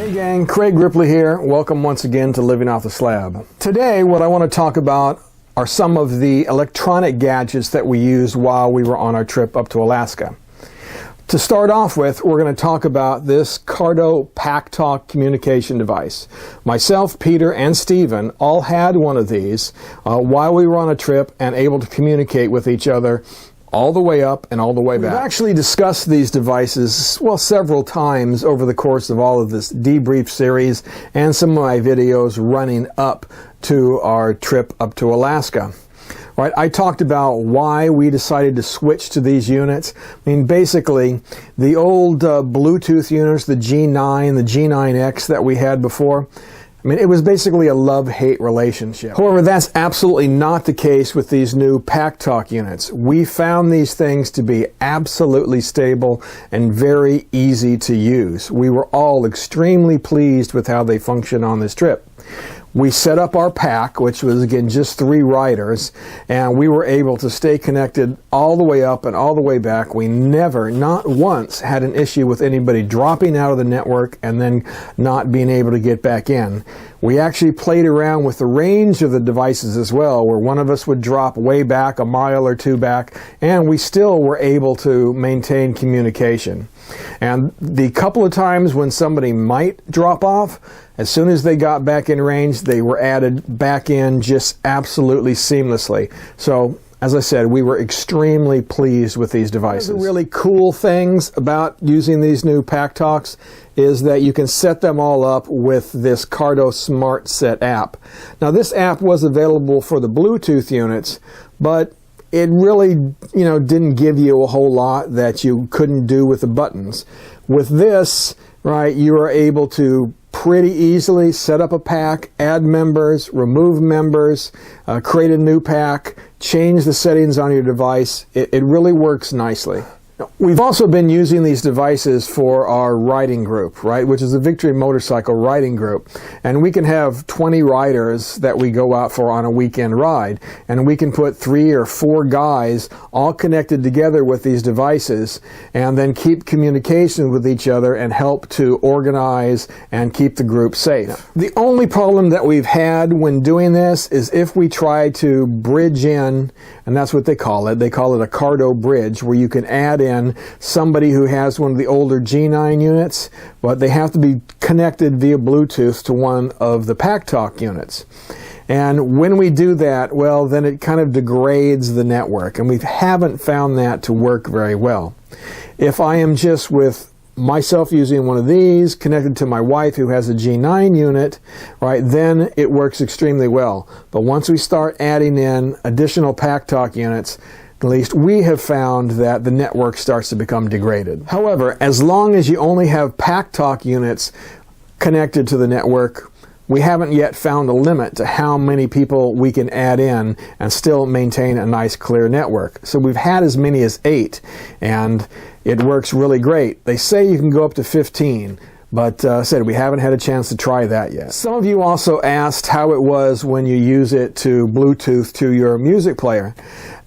Hey gang, Craig Ripley here. Welcome once again to Living Off the Slab. Today what I want to talk about are some of the electronic gadgets that we used while we were on our trip up to Alaska. To start off with, we're going to talk about this Cardo PackTalk communication device. Myself, Peter, and Steven all had one of these while we were on a trip and able to communicate with each other all the way up and all the way back. We've actually discussed these devices, well, several times over the course of all of this Debrief series and some of my videos running up to our trip up to Alaska. Right, I talked about why we decided to switch to these units. I mean, basically, the old Bluetooth units, the G9, the G9X that we had before, I mean, it was basically a love-hate relationship. However, that's absolutely not the case with these new PackTalk units. We found these things to be absolutely stable and very easy to use. We were all extremely pleased with how they function on this trip. We set up our pack, which was, again, just 3 riders, and we were able to stay connected all the way up and all the way back. We never, not once, had an issue with anybody dropping out of the network and then not being able to get back in. We actually played around with the range of the devices as well, where one of us would drop way back, a mile or 2 back, and we still were able to maintain communication. And the couple of times when somebody might drop off, as soon as they got back in range, they were added back in just absolutely seamlessly. So, as I said, we were extremely pleased with these devices. One of the really cool things about using these new PackTalks is that you can set them all up with this Cardo Smart Set app. Now, this app was available for the Bluetooth units, but it really, didn't give you a whole lot that you couldn't do with the buttons. With this, right, you are able to pretty easily set up a pack, add members, remove members, create a new pack, change the settings on your device. It really works nicely. We've also been using these devices for our riding group, right, which is a Victory Motorcycle riding group. And we can have 20 riders that we go out for on a weekend ride. And we can put 3 or 4 guys all connected together with these devices and then keep communication with each other and help to organize and keep the group safe. The only problem that we've had when doing this is if we try to bridge in, and that's what they call it a Cardo bridge, where you can add in somebody who has one of the older G9 units, but they have to be connected via Bluetooth to one of the PackTalk units. And when we do that, well, then it kind of degrades the network, and we haven't found that to work very well. If I am just with myself using one of these connected to my wife who has a G9 unit, right, then it works extremely well. But once we start adding in additional PackTalk units, at least we have found that the network starts to become degraded. However, as long as you only have PackTalk units connected to the network, we haven't yet found a limit to how many people we can add in and still maintain a nice clear network. So we've had as many as 8, and it works really great. They say you can go up to 15. But we haven't had a chance to try that yet. Some of you also asked how it was when you use it to Bluetooth to your music player.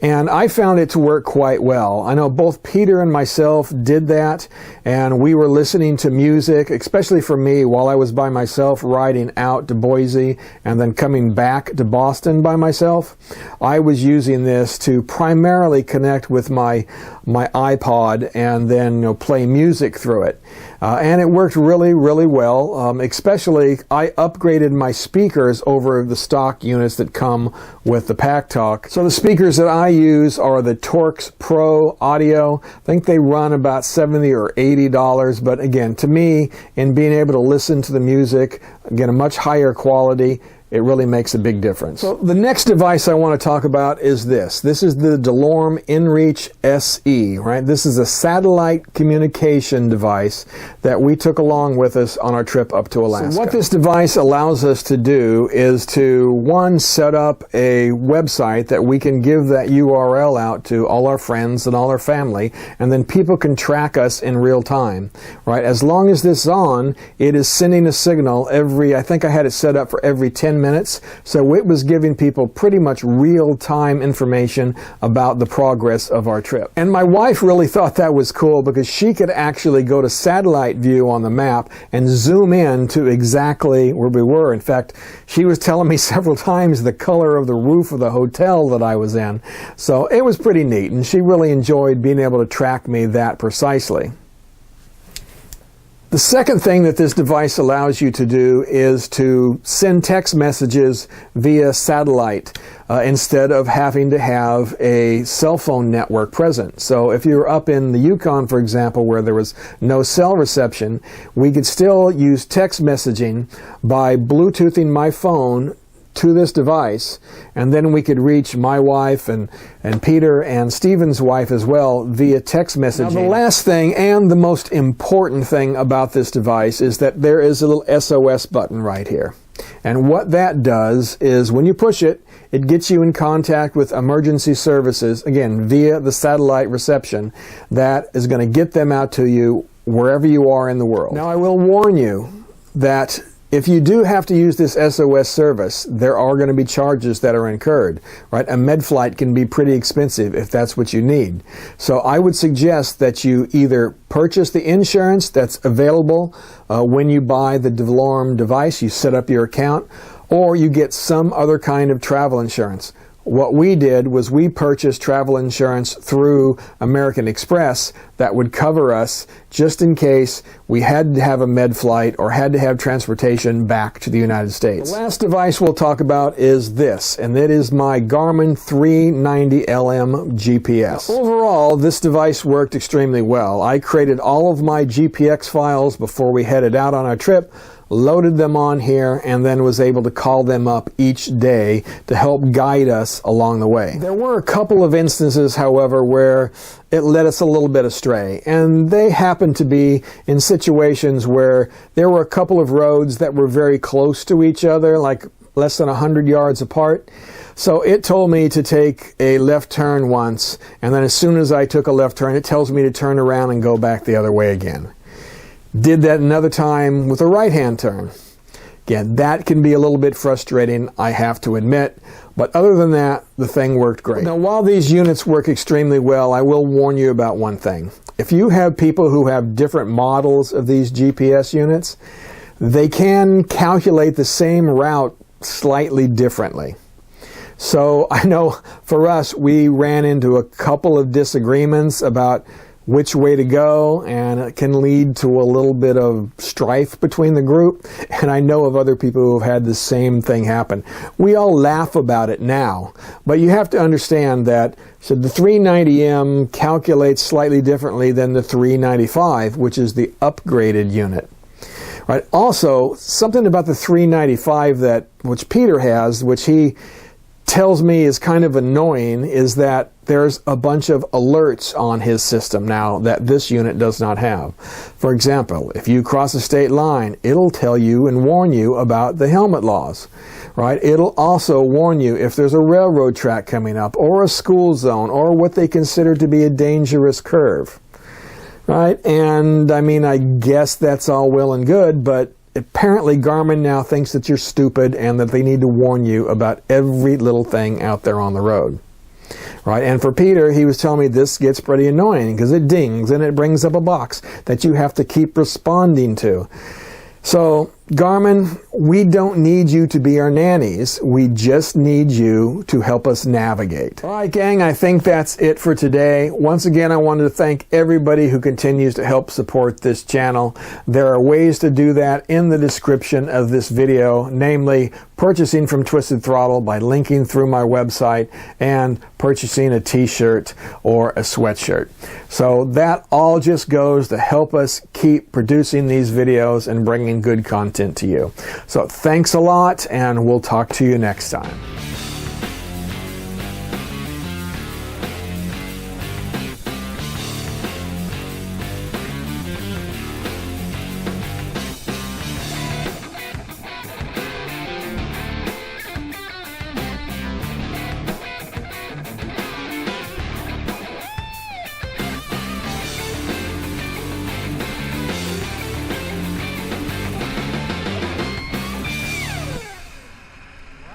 And I found it to work quite well. I know both Peter and myself did that, and we were listening to music, especially for me, while I was by myself riding out to Boise and then coming back to Boston by myself. I was using this to primarily connect with my iPod and then play music through it. And it worked really, really well. Especially, I upgraded my speakers over the stock units that come with the PackTalk. So the speakers that I use are the Torx Pro Audio. I think they run about $70 or $80, but again, to me, in being able to listen to the music, again, a much higher quality, it really makes a big difference. So the next device I want to talk about is this. This is the Delorme InReach SE, right? This is a satellite communication device that we took along with us on our trip up to Alaska. So what this device allows us to do is to, one, set up a website that we can give that URL out to all our friends and all our family, and then people can track us in real time, right? As long as this is on, it is sending a signal every, I think I had it set up for every 10 10 minutes. So it was giving people pretty much real-time information about the progress of our trip. And my wife really thought that was cool because she could actually go to satellite view on the map and zoom in to exactly where we were. In fact, she was telling me several times the color of the roof of the hotel that I was in. So it was pretty neat, and she really enjoyed being able to track me that precisely. The second thing that this device allows you to do is to send text messages via satellite instead of having to have a cell phone network present. So if you're up in the Yukon, for example, where there was no cell reception, we could still use text messaging by Bluetoothing my phone to this device, and then we could reach my wife and Peter and Stephen's wife as well via text messaging. Now, the last thing and the most important thing about this device is that there is a little SOS button right here. And what that does is when you push it, it gets you in contact with emergency services, again, via the satellite reception that is going to get them out to you wherever you are in the world. Now, I will warn you that if you do have to use this SOS service, there are going to be charges that are incurred, right? A med flight can be pretty expensive if that's what you need. So I would suggest that you either purchase the insurance that's available when you buy the Delorme device, you set up your account, or you get some other kind of travel insurance. What we did was we purchased travel insurance through American Express that would cover us just in case we had to have a med flight or had to have transportation back to the United States. The last device we'll talk about is this, and that is my Garmin 390LM GPS. Now, overall, this device worked extremely well. I created all of my GPX files before we headed out on our trip, loaded them on here, and then was able to call them up each day to help guide us along the way. There were a couple of instances, however, where it led us a little bit astray, and they happened to be in situations where there were a couple of roads that were very close to each other, like less than 100 yards apart. So it told me to take a left turn once, and then as soon as I took a left turn, it tells me to turn around and go back the other way again. Did that another time with a right-hand turn. Again, that can be a little bit frustrating, I have to admit, but other than that, the thing worked great. Now, while these units work extremely well, I will warn you about one thing. If you have people who have different models of these GPS units, they can calculate the same route slightly differently. So I know for us, we ran into a couple of disagreements about which way to go, and it can lead to a little bit of strife between the group. And I know of other people who have had the same thing happen. We all laugh about it now, but you have to understand that so the 390M calculates slightly differently than the 395, which is the upgraded unit. Right? Also, something about the 395 which Peter has, which he tells me is kind of annoying, is that there's a bunch of alerts on his system now that this unit does not have. For example, if you cross a state line, it'll tell you and warn you about the helmet laws, right? It'll also warn you if there's a railroad track coming up or a school zone or what they consider to be a dangerous curve, right? And I mean, I guess that's all well and good, but apparently Garmin now thinks that you're stupid and that they need to warn you about every little thing out there on the road. Right? And for Peter, he was telling me this gets pretty annoying because it dings and it brings up a box that you have to keep responding to. So, Garmin, we don't need you to be our nannies. We just need you to help us navigate. All right, gang, I think that's it for today. Once again, I wanted to thank everybody who continues to help support this channel. There are ways to do that in the description of this video, namely purchasing from Twisted Throttle by linking through my website and purchasing a t-shirt or a sweatshirt. So that all just goes to help us keep producing these videos and bringing good content to you. So thanks a lot, and we'll talk to you next time.